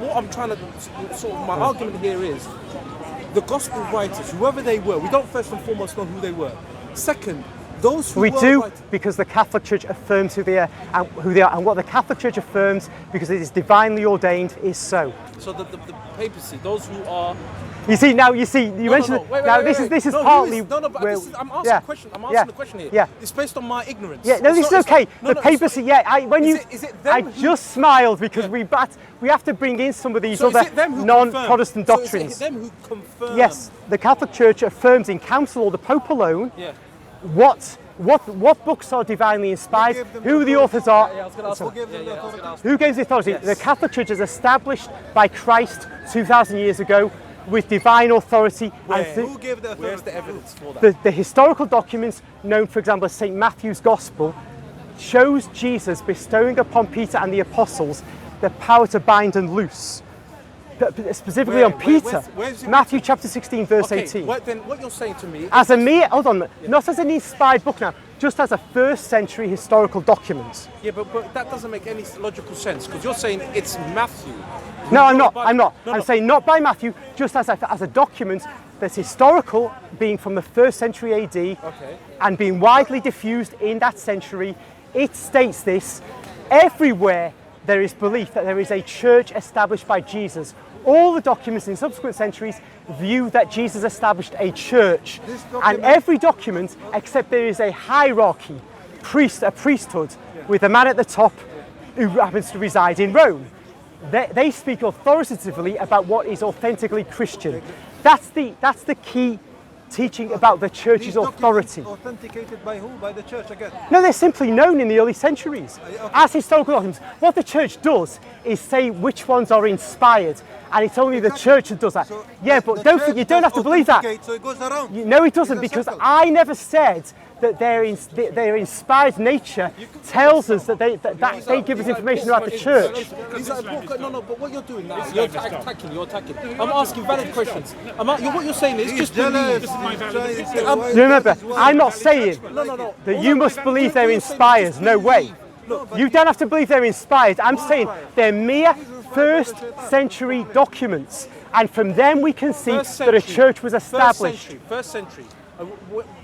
What I'm trying to sort of, my argument here is the gospel writers, whoever they were, we don't first and foremost know who they were. Second, those who we were do writing, because the Catholic Church affirms who they are, and what the Catholic Church affirms, because it is divinely ordained, is so. So the papacy, those who are. You mentioned. This is partly. I'm asking a question. I'm asking the question here. Yeah. It's based on my ignorance. Yeah, no, this is okay. The papacy. Yeah, I just smiled because we have to bring in some of these other non-Protestant doctrines. So it's them who confirm. Yes, the Catholic Church affirms in council, or the Pope alone, what books are divinely inspired, who the authors are. Who gives the authority? Yes. The Catholic Church is established by Christ 2,000 years ago with divine authority. Who gave the authority? Where's the evidence for that? The historical documents, known for example as St. Matthew's Gospel, shows Jesus bestowing upon Peter and the apostles the power to bind and loose. Specifically on Peter, Matthew chapter 16, verse 18. Then what you're saying to me... As a mere, not as an inspired book now, just as a first century historical document. Yeah, but that doesn't make any logical sense, because you're saying it's Matthew. No, I'm not. I'm saying not by Matthew, just as a document that's historical, being from the 1st century AD, and being widely diffused in that century. It states this: everywhere there is belief that there is a church established by Jesus. All the documents in subsequent centuries view that Jesus established a church, and every document, except there is a hierarchy, a priesthood, with a man at the top who happens to reside in Rome. They speak authoritatively about what is authentically Christian. That's the key teaching about the church's authority. Authenticated by who? By the church again? No, they're simply known in the early centuries as historical documents. What the church does is say which ones are inspired, and it's only the church that does that. So but don't forget, you don't have to believe that. So it goes around. No, it doesn't, because I never said that their inspired nature tells us that they give us information about the church. No, but what you're doing now, you're attacking. I'm asking valid questions. What you're saying is just believe. Remember, I'm not saying that you must believe they're inspired. No way. You don't have to believe they're inspired. I'm saying they're mere 1st century documents, and from them we can see that a church was established. First century.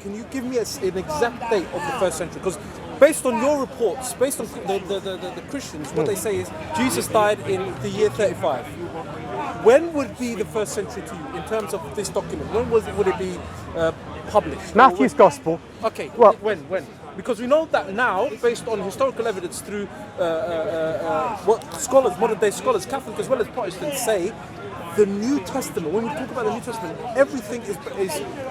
Can you give me an exact date of the 1st century? Because based on your reports, based on the Christians, what they say is Jesus died in the year 35. When would be the 1st century to you in terms of this document? When would it be published? Matthew's Gospel. Okay, well, when? Because we know that now, based on historical evidence through what scholars, modern day scholars, Catholic as well as Protestant, say, the New Testament, when we talk about the New Testament, everything is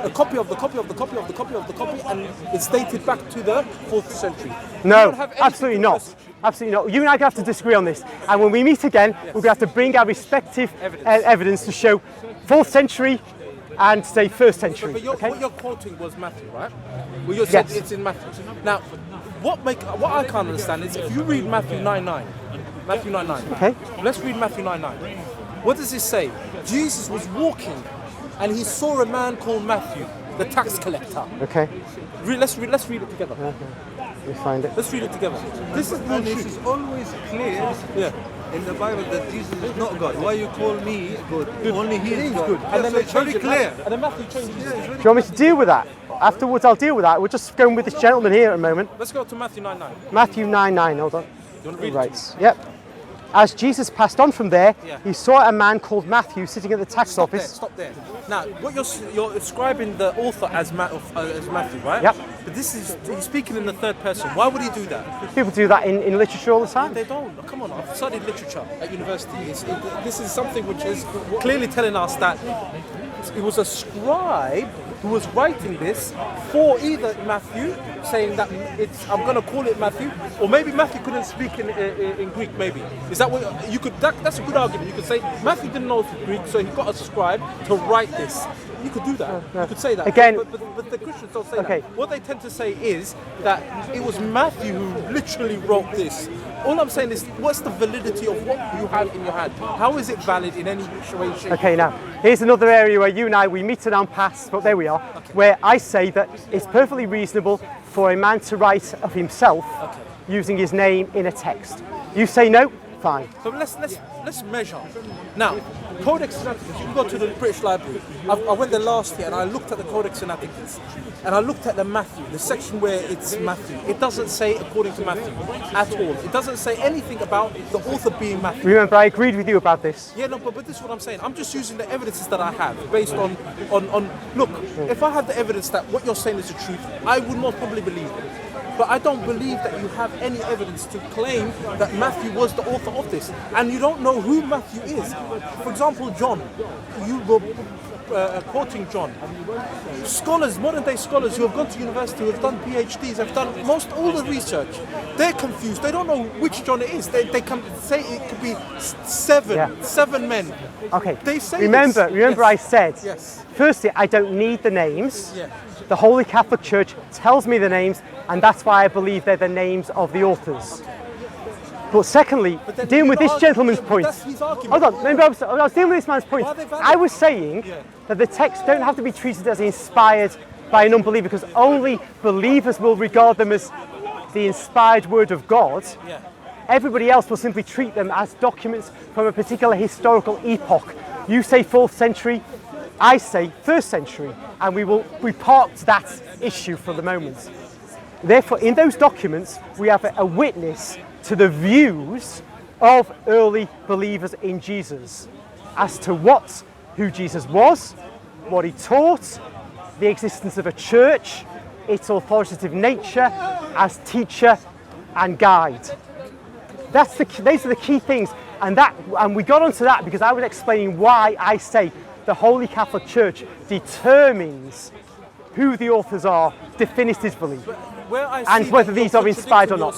a copy of the copy of the copy of the copy of the copy, and it's dated back to the 4th century. No, absolutely not. Absolutely not. You and I have to disagree on this. And when we meet again, we'll have to bring our respective evidence to show 4th century and say 1st century. But what you're quoting was Matthew, right? Well, you said it's in Matthew. Now, what I can't understand is if you read Matthew 9:9, Okay. Let's read Matthew 9:9. What does it say? Jesus was walking, and he saw a man called Matthew, the tax collector. Okay. Let's read it together. Okay. Let me find it. Let's read it together. This is always clear. Yeah. In the Bible that Jesus is not God. Why you call me good? Only he is God. And then it's very clear. And then Matthew changes it. Do you want me to deal with that? Afterwards, I'll deal with that. We're just going with this gentleman here at the moment. Let's go to Matthew 9:9. Matthew 9:9. Hold on. You want to read it? Yep. As Jesus passed on from there, he saw a man called Matthew sitting at the tax office. Stop there. Now, what you're ascribing the author as Matthew, right? Yep. But he's speaking in the 3rd person. Why would he do that? People do that in literature all the time. They don't. Come on, I've studied literature at university. This is something which is clearly telling us that it was a scribe who was writing this for either Matthew, saying that I'm going to call it Matthew, or maybe Matthew couldn't speak in Greek. Maybe is that what you could? That's a good argument. You could say Matthew didn't know Greek, so he got a scribe to write this. You could do that. You could say that. Again, but the Christians don't say that. What they tend to say is that it was Matthew who literally wrote this. All I'm saying is, what's the validity of what you have in your hand? How is it valid in any way, shape? Okay, now, here's another area where you and I, we meet and impasse, but there we are, where I say that it's perfectly reasonable for a man to write of himself using his name in a text. You say no? Fine. So let's measure. Now, Codex Sinaiticus, you can go to the British Library. I went there last year and I looked at the Codex Sinaiticus and I looked at the Matthew, the section where it's Matthew. It doesn't say according to Matthew at all. It doesn't say anything about the author being Matthew. Remember, I agreed with you about this. Yeah, no, but this is what I'm saying. I'm just using the evidences that I have based on look, if I have the evidence that what you're saying is the truth, I would most probably believe it. But I don't believe that you have any evidence to claim that Matthew was the author of this. And you don't know who Matthew is. For example, John. You were quoting John. Scholars, modern day scholars who have gone to university, who have done PhDs, have done all the research. They're confused. They don't know which John it is. They can say it could be seven men. Okay. They say remember yes. I said, yes. Firstly, I don't need the names. Yeah. The Holy Catholic Church tells me the names, and that's why I believe they're the names of the authors. But secondly, dealing with this gentleman's point. Hold on, remember, I was dealing with this man's point. I was saying that the texts don't have to be treated as inspired by an unbeliever, because only believers will regard them as the inspired word of God. Yeah. Everybody else will simply treat them as documents from a particular historical epoch. You say 4th century, I say 1st century, and we parked that issue for the moment. Therefore, in those documents, we have a witness to the views of early believers in Jesus as to who Jesus was, what he taught, the existence of a church, its authoritative nature as teacher and guide. Those are the key things, and we got onto that because I was explaining why I say the Holy Catholic Church determines who the authors are definitively, and whether these are inspired or not.